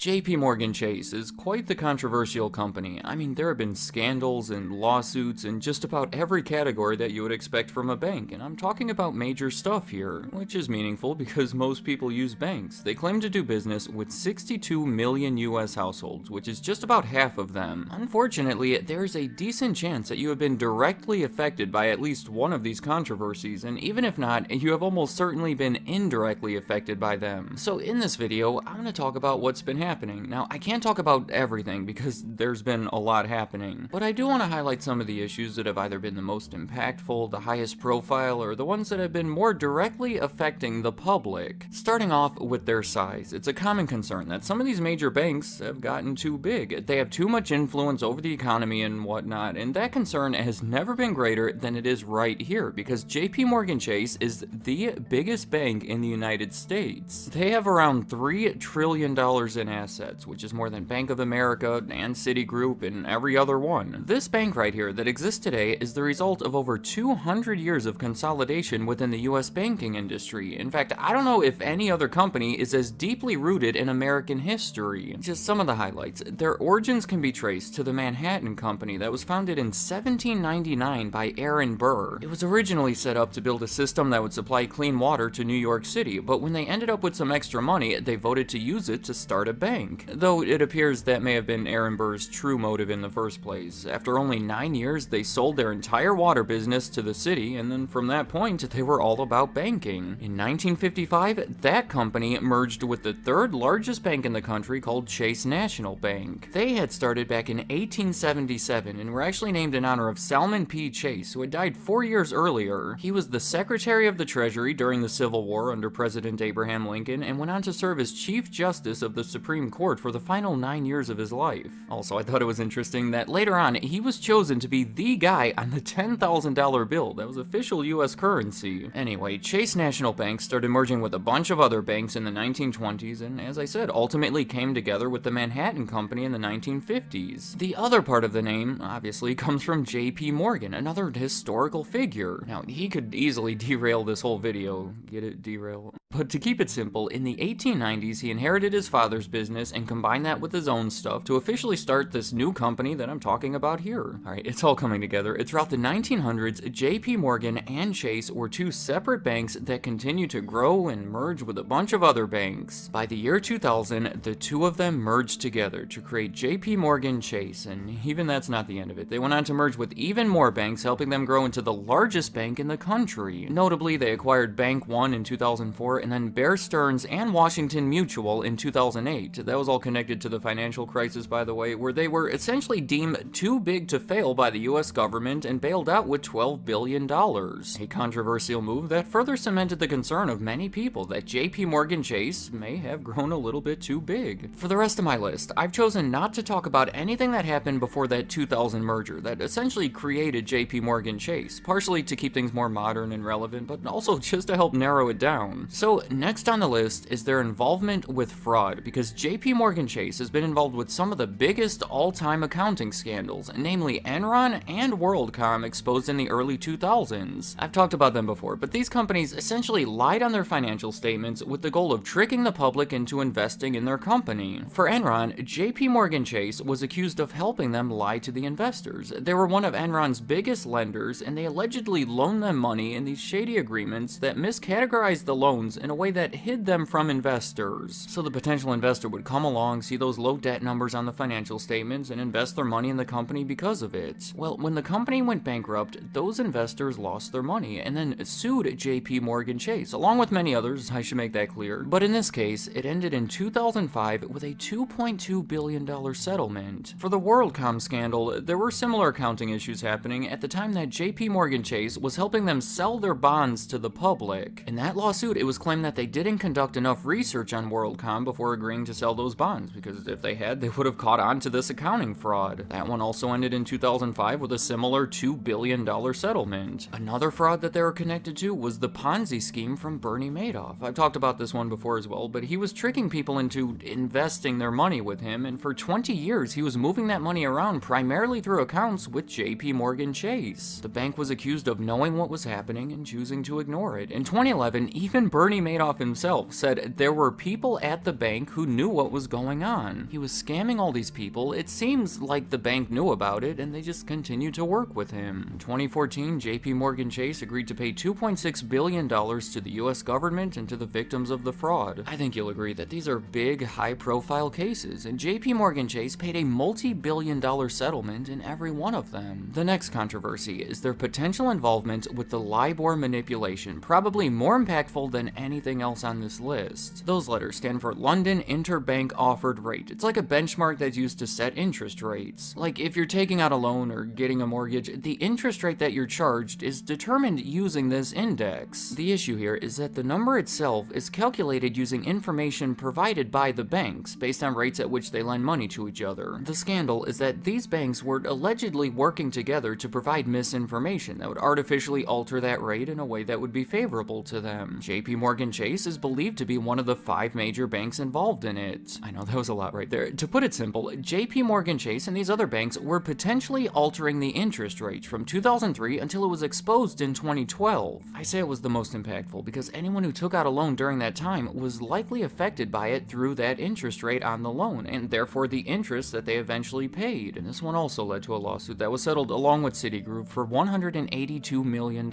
JPMorgan Chase is quite the controversial company. I mean, there have been scandals and lawsuits in just about every category that you would expect from a bank, and I'm talking about major stuff here, which is meaningful because most people use banks. They claim to do business with 62 million US households, which is just about half of them. Unfortunately, there's a decent chance that you have been directly affected by at least one of these controversies, and even if not, you have almost certainly been indirectly affected by them. So in this video, I'm going to talk about what's been happening. Now, I can't talk about everything because there's been a lot happening, but I do want to highlight some of the issues that have either been the most impactful, the highest profile, or the ones that have been more directly affecting the public. Starting off with their size, it's a common concern that some of these major banks have gotten too big. They have too much influence over the economy and whatnot, and that concern has never been greater than it is right here because JPMorgan Chase is the biggest bank in the United States. They have around $3 trillion in assets, which is more than Bank of America and Citigroup and every other one. This bank right here that exists today is the result of over 200 years of consolidation within the US banking industry. In fact, I don't know if any other company is as deeply rooted in American history. Just some of the highlights. Their origins can be traced to the Manhattan Company that was founded in 1799 by Aaron Burr. It was originally set up to build a system that would supply clean water to New York City, but when they ended up with some extra money, they voted to use it to start a bank. Though it appears that may have been Aaron Burr's true motive in the first place. After only 9 years, they sold their entire water business to the city, and then from that point, they were all about banking. In 1955, that company merged with the third largest bank in the country called Chase National Bank. They had started back in 1877 and were actually named in honor of Salmon P. Chase, who had died 4 years earlier. He was the Secretary of the Treasury during the Civil War under President Abraham Lincoln and went on to serve as Chief Justice of the Supreme Court for the final 9 years of his life. Also, I thought it was interesting that later on, he was chosen to be the guy on the $10,000 bill that was official US currency. Anyway, Chase National Bank started merging with a bunch of other banks in the 1920s and, as I said, ultimately came together with the Manhattan Company in the 1950s. The other part of the name, obviously, comes from JP Morgan, another historical figure. Now, he could easily derail this whole video. Get it? Derail? But to keep it simple, in the 1890s, he inherited his father's business and combined that with his own stuff to officially start this new company that I'm talking about here. Alright, it's all coming together. Throughout the 1900s, JP Morgan and Chase were two separate banks that continued to grow and merge with a bunch of other banks. By the year 2000, the two of them merged together to create JP Morgan Chase, and even that's not the end of it. They went on to merge with even more banks, helping them grow into the largest bank in the country. Notably, they acquired Bank One in 2004, and then Bear Stearns and Washington Mutual in 2008. That was all connected to the financial crisis, by the way, where they were essentially deemed too big to fail by the US government and bailed out with $12 billion. A controversial move that further cemented the concern of many people that JPMorgan Chase may have grown a little bit too big. For the rest of my list, I've chosen not to talk about anything that happened before that 2000 merger that essentially created JPMorgan Chase, partially to keep things more modern and relevant, but also just to help narrow it down. So next on the list is their involvement with fraud, because JPMorgan Chase has been involved with some of the biggest all-time accounting scandals, namely Enron and WorldCom exposed in the early 2000s. I've talked about them before, but these companies essentially lied on their financial statements with the goal of tricking the public into investing in their company. For Enron, JPMorgan Chase was accused of helping them lie to the investors. They were one of Enron's biggest lenders, and they allegedly loaned them money in these shady agreements that miscategorized the loans in a way that hid them from investors. So the potential investor would come along, see those low debt numbers on the financial statements, and invest their money in the company because of it. Well, when the company went bankrupt, those investors lost their money and then sued JPMorgan Chase, along with many others, I should make that clear. But in this case, it ended in 2005 with a $2.2 billion settlement. For the WorldCom scandal, there were similar accounting issues happening at the time that JPMorgan Chase was helping them sell their bonds to the public. In that lawsuit, it was claimed that they didn't conduct enough research on WorldCom before agreeing to sell those bonds, because if they had, they would have caught on to this accounting fraud. That one also ended in 2005 with a similar $2 billion settlement. Another fraud that they were connected to was the Ponzi scheme from Bernie Madoff. I've talked about this one before as well, but he was tricking people into investing their money with him, and for 20 years he was moving that money around primarily through accounts with JPMorgan Chase. The bank was accused of knowing what was happening and choosing to ignore it. In 2011, even Bernie Bernie Madoff himself said there were people at the bank who knew what was going on. He was scamming all these people. It seems like the bank knew about it and they just continued to work with him. In 2014, JPMorgan Chase agreed to pay $2.6 billion to the US government and to the victims of the fraud. I think you'll agree that these are big, high-profile cases, and JPMorgan Chase paid a multi-billion-dollar settlement in every one of them. The next controversy is their potential involvement with the LIBOR manipulation, probably more impactful than anything else on this list. Those letters stand for London Interbank Offered Rate. It's like a benchmark that's used to set interest rates. Like if you're taking out a loan or getting a mortgage, the interest rate that you're charged is determined using this index. The issue here is that the number itself is calculated using information provided by the banks based on rates at which they lend money to each other. The scandal is that these banks were allegedly working together to provide misinformation that would artificially alter that rate in a way that would be favorable to them. JPMorgan Chase is believed to be one of the 5 major banks involved in it. I know that was a lot right there. To put it simple, JPMorgan Chase and these other banks were potentially altering the interest rates from 2003 until it was exposed in 2012. I say it was the most impactful because anyone who took out a loan during that time was likely affected by it through that interest rate on the loan, and therefore the interest that they eventually paid. And this one also led to a lawsuit that was settled along with Citigroup for $182 million.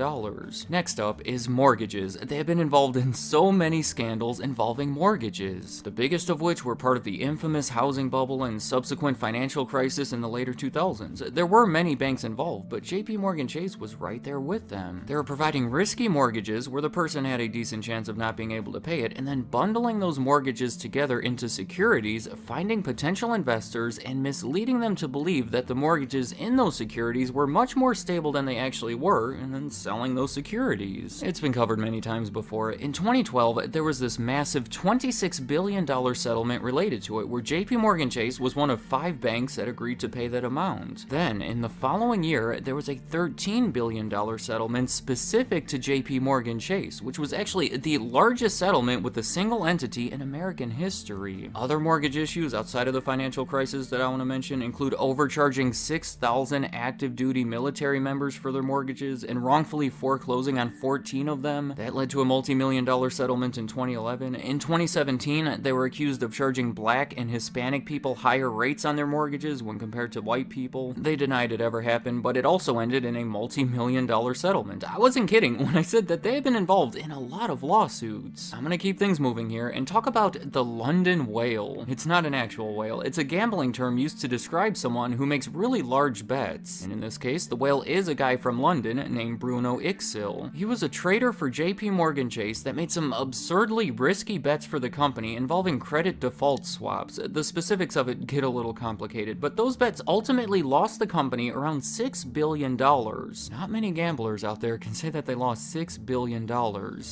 Next up is mortgages. They have been involved in so many scandals involving mortgages, the biggest of which were part of the infamous housing bubble and subsequent financial crisis in the later 2000s. There were many banks involved, but JPMorgan Chase was right there with them. They were providing risky mortgages where the person had a decent chance of not being able to pay it, and then bundling those mortgages together into securities, finding potential investors, and misleading them to believe that the mortgages in those securities were much more stable than they actually were, and then selling those securities. It's been covered many times before. In 2012, there was this massive $26 billion settlement related to it, where JPMorgan Chase was one of 5 banks that agreed to pay that amount. Then, in the following year, there was a $13 billion settlement specific to JPMorgan Chase, which was actually the largest settlement with a single entity in American history. Other mortgage issues outside of the financial crisis that I want to mention include overcharging 6,000 active duty military members for their mortgages and wrongfully foreclosing on 14 of them. That led to a multi-million-dollar settlement in 2011. In 2017, they were accused of charging Black and Hispanic people higher rates on their mortgages when compared to white people. They denied it ever happened, but it also ended in a multi-million-dollar settlement. I wasn't kidding when I said that they have been involved in a lot of lawsuits. I'm gonna keep things moving here and talk about the London whale. It's not an actual whale. It's a gambling term used to describe someone who makes really large bets. And in this case, the whale is a guy from London named Bruno Ixil. He was a trader for JPMorgan Chase that made some absurdly risky bets for the company involving credit default swaps. The specifics of it get a little complicated, but those bets ultimately lost the company around $6 billion. Not many gamblers out there can say that they lost $6 billion.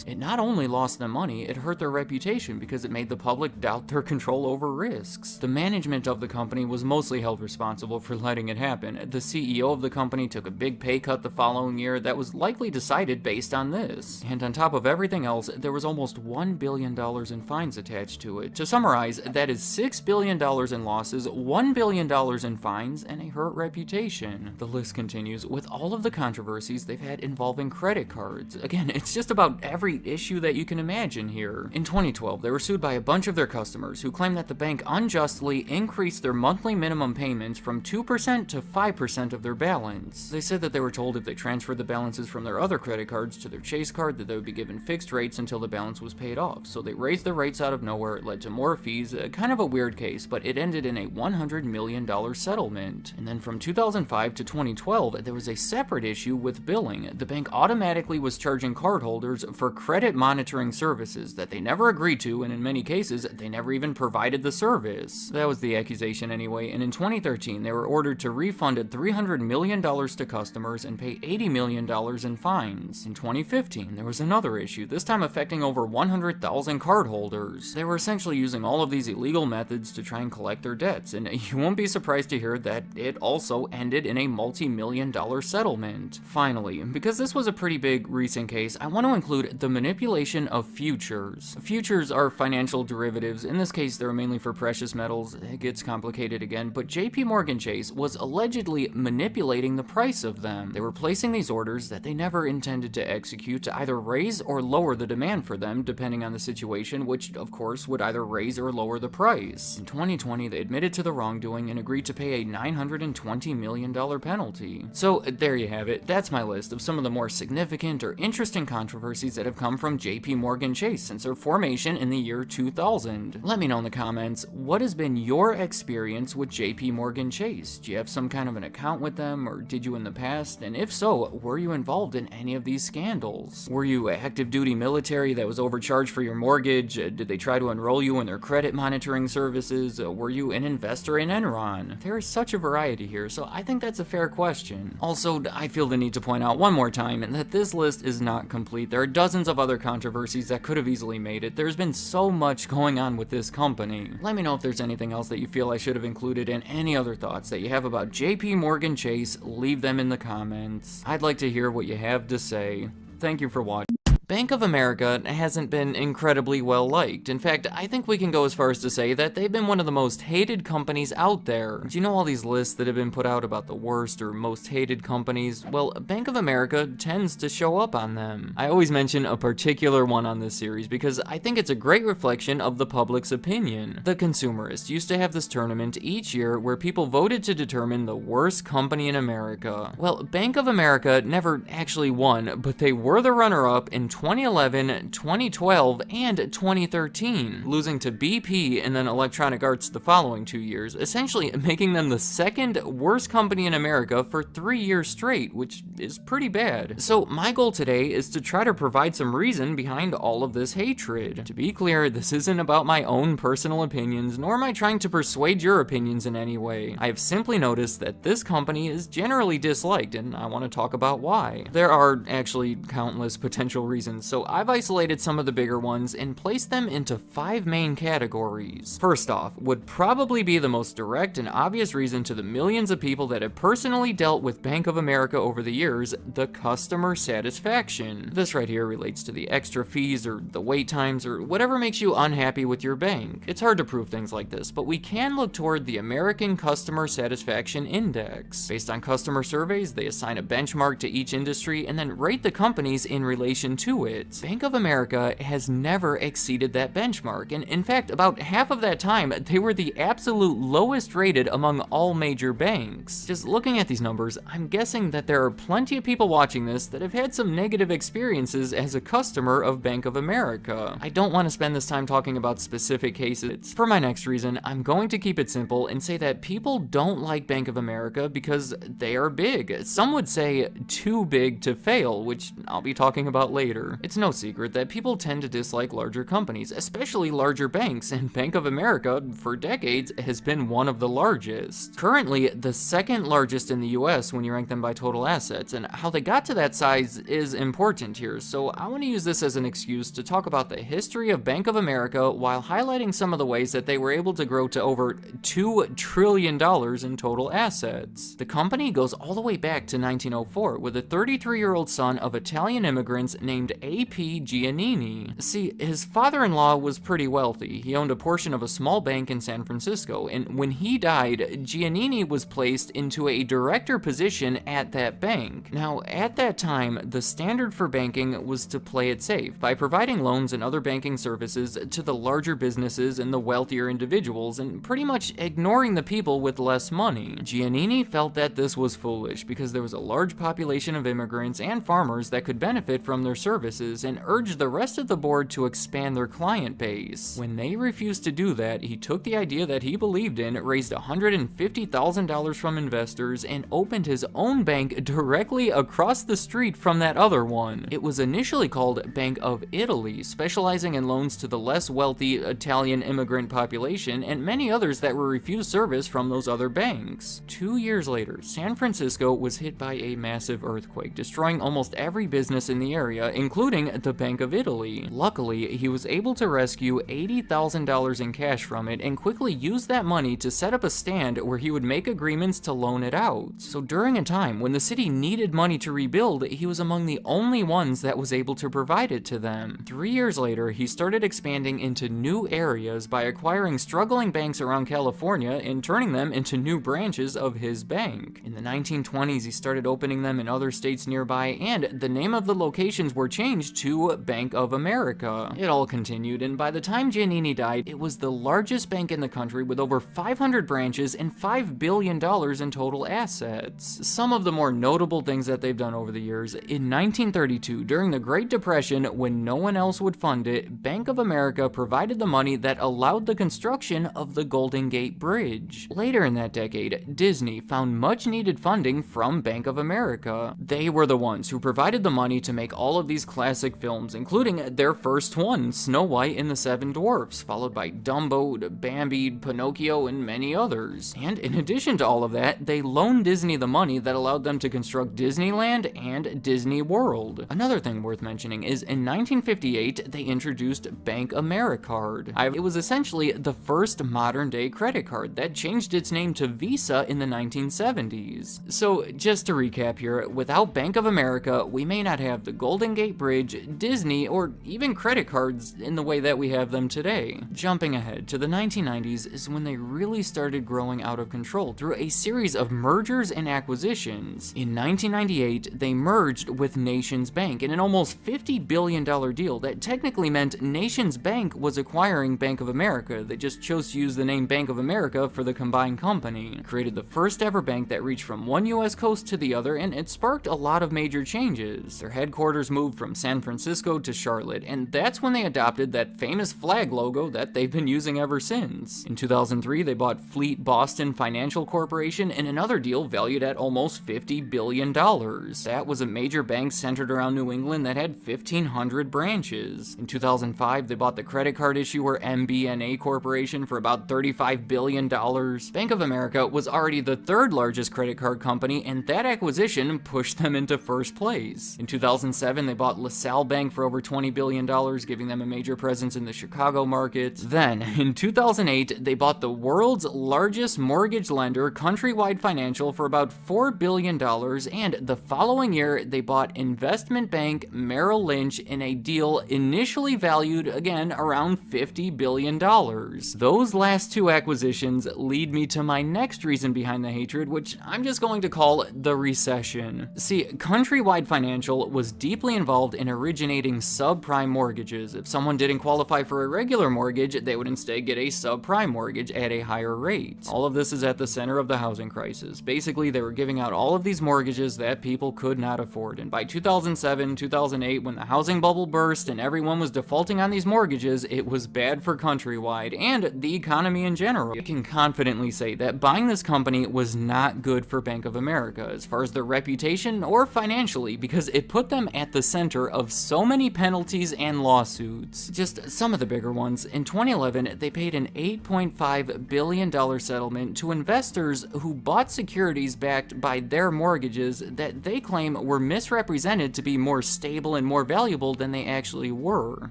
It not only lost them money, it hurt their reputation because it made the public doubt their control over risks. The management of the company was mostly held responsible for letting it happen. The CEO of the company took a big pay cut the following year that was likely decided based on this. And on top of everything else, there was almost $1 billion in fines attached to it. To summarize, that is $6 billion in losses, $1 billion in fines, and a hurt reputation. The list continues with all of the controversies they've had involving credit cards. Again, it's just about every issue that you can imagine here. In 2012, they were sued by a bunch of their customers who claimed that the bank unjustly increased their monthly minimum payments from 2% to 5% of their balance. They said that they were told if they transferred the balances from their other credit cards to their Chase card that they would be given fixed rates until the balance was paid off. So they raised the rates out of nowhere. It led to more fees, kind of a weird case, but it ended in a $100 million settlement. And then from 2005 to 2012, there was a separate issue with billing. The bank automatically was charging cardholders for credit monitoring services that they never agreed to, and in many cases, they never even provided the service. That was the accusation anyway, and in 2013, they were ordered to refund $300 million to customers and pay $80 million in fines. In 2015, there was another issue, this time affecting over 100,000 cardholders. They were essentially using all of these illegal methods to try and collect their debts, and you won't be surprised to hear that it also ended in a multi-million-dollar settlement. Finally, because this was a pretty big recent case, I want to include the manipulation of futures. Futures are financial derivatives. In this case, they're mainly for precious metals. It gets complicated again, but JPMorgan Chase was allegedly manipulating the price of them. They were placing these orders that they never intended to execute to either raise or lower the demand demand for them depending on the situation, which of course would either raise or lower the price. In 2020, they admitted to the wrongdoing and agreed to pay a $920 million penalty. So there you have it. That's my list of some of the more significant or interesting controversies that have come from JPMorgan Chase since their formation in the year 2000. Let me know in the comments, what has been your experience with JPMorgan Chase? Do you have some kind of an account with them, or did you in the past? And if so, were you involved in any of these scandals? Were you active duty military that was overcharged for your mortgage? Did they try to enroll you in their credit monitoring services? Were you an investor in Enron? There is such a variety here, so I think that's a fair question. Also, I feel the need to point out one more time that this list is not complete. There are dozens of other controversies that could have easily made it. There's been so much going on with this company. Let me know if there's anything else that you feel I should have included, and any other thoughts that you have about JPMorgan Chase, leave them in the comments. I'd like to hear what you have to say. Thank you for watching. Bank of America hasn't been incredibly well liked. In fact, I think we can go as far as to say that they've been one of the most hated companies out there. Do you know all these lists that have been put out about the worst or most hated companies? Well, Bank of America tends to show up on them. I always mention a particular one on this series because I think it's a great reflection of the public's opinion. The Consumerist used to have this tournament each year where people voted to determine the worst company in America. Well, Bank of America never actually won, but they were the runner-up in 2011, 2012, and 2013, losing to BP and then Electronic Arts the following 2 years, essentially making them the second worst company in America for 3 years straight, which is pretty bad. So my goal today is to try to provide some reason behind all of this hatred. To be clear, this isn't about my own personal opinions, nor am I trying to persuade your opinions in any way. I have simply noticed that this company is generally disliked, and I want to talk about why. There are actually countless potential reasons, so I've isolated some of the bigger ones and placed them into 5 main categories. First off, would probably be the most direct and obvious reason to the millions of people that have personally dealt with Bank of America over the years, the customer satisfaction. This right here relates to the extra fees or the wait times or whatever makes you unhappy with your bank. It's hard to prove things like this, but we can look toward the American Customer Satisfaction Index. Based on customer surveys, they assign a benchmark to each industry and then rate the companies in relation to it. Bank of America has never exceeded that benchmark, and in fact, about half of that time, they were the absolute lowest rated among all major banks. Just looking at these numbers, I'm guessing that there are plenty of people watching this that have had some negative experiences as a customer of Bank of America. I don't want to spend this time talking about specific cases. For my next reason, I'm going to keep it simple and say that people don't like Bank of America because they are big. Some would say too big to fail, which I'll be talking about later. It's no secret that people tend to dislike larger companies, especially larger banks, and Bank of America, for decades, has been one of the largest. Currently, the second largest in the US when you rank them by total assets, and how they got to that size is important here, so I want to use this as an excuse to talk about the history of Bank of America while highlighting some of the ways that they were able to grow to over $2 trillion in total assets. The company goes all the way back to 1904 with a 33-year-old son of Italian immigrants named A.P. Giannini. See, his father-in-law was pretty wealthy. He owned a portion of a small bank in San Francisco, and when he died, Giannini was placed into a director position at that bank. Now, at that time, the standard for banking was to play it safe by providing loans and other banking services to the larger businesses and the wealthier individuals, and pretty much ignoring the people with less money. Giannini felt that this was foolish because there was a large population of immigrants and farmers that could benefit from their services, and urged the rest of the board to expand their client base. When they refused to do that, he took the idea that he believed in, raised $150,000 from investors, and opened his own bank directly across the street from that other one. It was initially called Bank of Italy, specializing in loans to the less wealthy Italian immigrant population and many others that were refused service from those other banks. 2 years later, San Francisco was hit by a massive earthquake, destroying almost every business in the area, including the Bank of Italy. Luckily, he was able to rescue $80,000 in cash from it and quickly used that money to set up a stand where he would make agreements to loan it out. So during a time when the city needed money to rebuild, he was among the only ones that was able to provide it to them. 3 years later, he started expanding into new areas by acquiring struggling banks around California and turning them into new branches of his bank. In the 1920s, he started opening them in other states nearby, and the name of the locations were changed changed to Bank of America. It all continued, and by the time Giannini died, it was the largest bank in the country with over 500 branches and $5 billion in total assets. Some of the more notable things that they've done over the years: in 1932, during the Great Depression, when no one else would fund it, Bank of America provided the money that allowed the construction of the Golden Gate Bridge. Later in that decade, Disney found much needed funding from Bank of America. They were the ones who provided the money to make all of these classic films, including their first one, Snow White and the Seven Dwarfs, followed by Dumbo, Bambi, Pinocchio, and many others. And in addition to all of that, they loaned Disney the money that allowed them to construct Disneyland and Disney World. Another thing worth mentioning is in 1958, they introduced Bank AmeriCard. It was essentially the first modern-day credit card that changed its name to Visa in the 1970s. So just to recap here, without Bank of America, we may not have the Golden Gate Bridge, Disney, or even credit cards in the way that we have them today. Jumping ahead to the 1990s is when they really started growing out of control through a series of mergers and acquisitions. In 1998, they merged with Nations Bank in an almost $50 billion deal that technically meant Nations Bank was acquiring Bank of America. They just chose to use the name Bank of America for the combined company. It created the first ever bank that reached from one US coast to the other, and it sparked a lot of major changes. Their headquarters moved from San Francisco to Charlotte, and that's when they adopted that famous flag logo that they've been using ever since. In 2003, they bought Fleet Boston Financial Corporation in another deal valued at almost $50 billion. That was a major bank centered around New England that had 1,500 branches. In 2005, they bought the credit card issuer MBNA Corporation for about $35 billion. Bank of America was already the third largest credit card company, and that acquisition pushed them into first place. In 2007, they bought LaSalle Bank for over $20 billion, giving them a major presence in the Chicago market. Then, in 2008, they bought the world's largest mortgage lender, Countrywide Financial, for about $4 billion, and the following year, they bought investment bank Merrill Lynch in a deal initially valued, again, around $50 billion. Those last two acquisitions lead me to my next reason behind the hatred, which I'm just going to call the recession. See, Countrywide Financial was deeply involved in originating subprime mortgages. If someone didn't qualify for a regular mortgage, they would instead get a subprime mortgage at a higher rate. All of this is at the center of the housing crisis. Basically, they were giving out all of these mortgages that people could not afford, and by 2007, 2008, when the housing bubble burst and everyone was defaulting on these mortgages, it was bad for Countrywide and the economy in general. I can confidently say that buying this company was not good for Bank of America as far as their reputation or financially, because it put them at the center of so many penalties and lawsuits. Just some of the bigger ones. In 2011, they paid an $8.5 billion settlement to investors who bought securities backed by their mortgages that they claim were misrepresented to be more stable and more valuable than they actually were.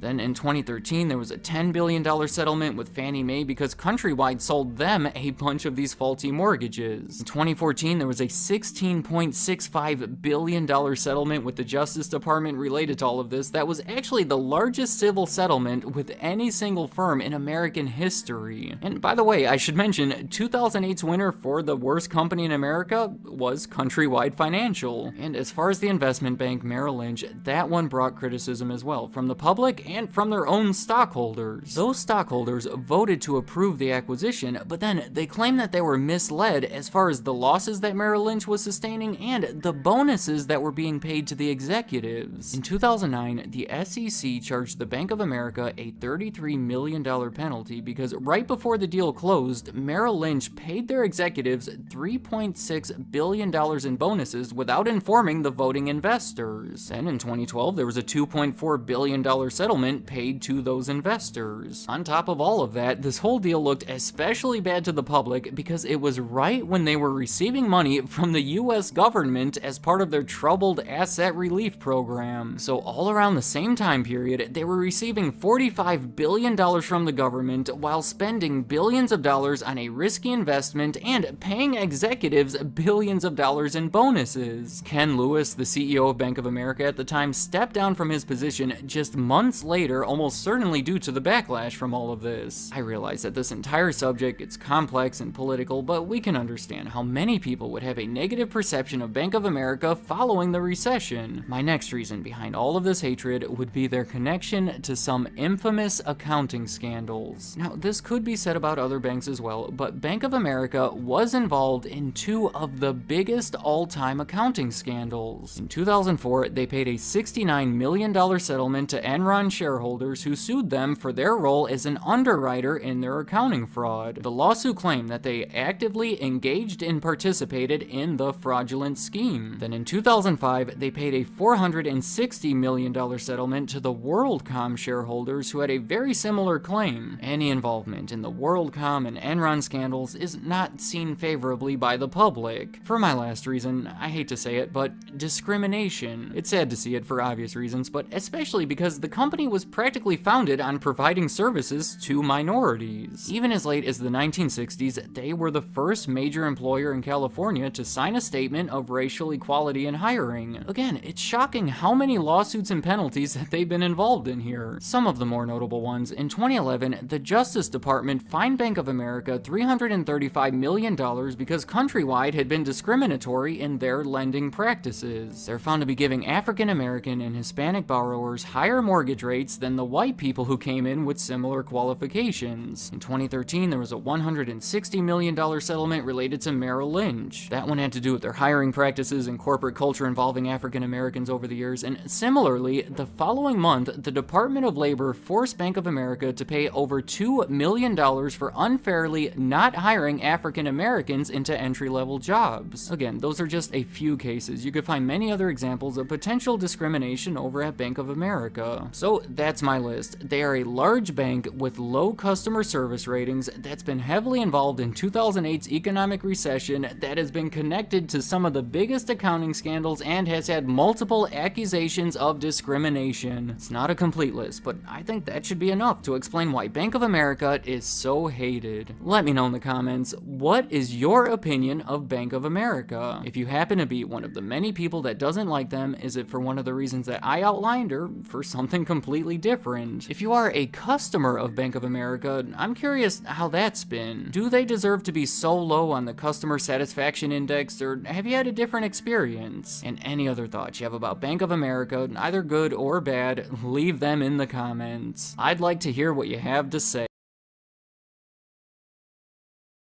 Then in 2013, there was a $10 billion settlement with Fannie Mae because Countrywide sold them a bunch of these faulty mortgages. In 2014, there was a $16.65 billion settlement with the Justice Department related to all of this that was actually the largest civil settlement with any single firm in American history. And by the way, I should mention, 2008's winner for the worst company in America was Countrywide Financial. And as far as the investment bank Merrill Lynch, that one brought criticism as well, from the public and from their own stockholders. Those stockholders voted to approve the acquisition, but then they claimed that they were misled as far as the losses that Merrill Lynch was sustaining and the bonuses that were being paid to the executives. In 2009, the SEC charged the Bank of America a $33 million penalty because right before the deal closed, Merrill Lynch paid their executives $3.6 billion in bonuses without informing the voting investors. Then in 2012, there was a $2.4 billion settlement paid to those investors. On top of all of that, this whole deal looked especially bad to the public because it was right when they were receiving money from the US government as part of their troubled asset relief program. So all around the same time period, they were receiving $45 billion from the government while spending billions of dollars on a risky investment and paying executives billions of dollars in bonuses. Ken Lewis, the CEO of Bank of America at the time, stepped down from his position just months later, almost certainly due to the backlash from all of this. I realize that this entire subject is complex and political, but we can understand how many people would have a negative perception of Bank of America following the recession. My next reason behind behind all of this hatred would be their connection to some infamous accounting scandals. Now, this could be said about other banks as well, but Bank of America was involved in two of the biggest all-time accounting scandals. In 2004, they paid a $69 million settlement to Enron shareholders who sued them for their role as an underwriter in their accounting fraud. The lawsuit claimed that they actively engaged and participated in the fraudulent scheme. Then in 2005, they paid a $460 million settlement to the WorldCom shareholders who had a very similar claim. Any involvement in the WorldCom and Enron scandals is not seen favorably by the public. For my last reason, I hate to say it, but discrimination. It's sad to see it for obvious reasons, but especially because the company was practically founded on providing services to minorities. Even as late as the 1960s, they were the first major employer in California to sign a statement of racial equality in hiring. Again, it's shocking how many lawsuits and penalties that they've been involved in here. Some of the more notable ones: in 2011, the Justice Department fined Bank of America $335 million because Countrywide had been discriminatory in their lending practices. They're found to be giving African American and Hispanic borrowers higher mortgage rates than the white people who came in with similar qualifications. In 2013, there was a $160 million settlement related to Merrill Lynch. That one had to do with their hiring practices and corporate culture involving African Americans over the years, and similarly, the following month, the Department of Labor forced Bank of America to pay over $2 million for unfairly not hiring African Americans into entry-level jobs. Again, those are just a few cases. You could find many other examples of potential discrimination over at Bank of America. So that's my list. They are a large bank with low customer service ratings that's been heavily involved in 2008's economic recession, that has been connected to some of the biggest accounting scandals, and has had multiple accusations of discrimination. It's not a complete list, but I think that should be enough to explain why Bank of America is so hated. Let me know in the comments, what is your opinion of Bank of America? If you happen to be one of the many people that doesn't like them, is it for one of the reasons that I outlined, or for something completely different? If you are a customer of Bank of America, I'm curious how that's been. Do they deserve to be so low on the customer satisfaction index, or have you had a different experience? And any other thoughts you have about Bank of America, either good or bad, leave them in the comments. I'd like to hear what you have to say.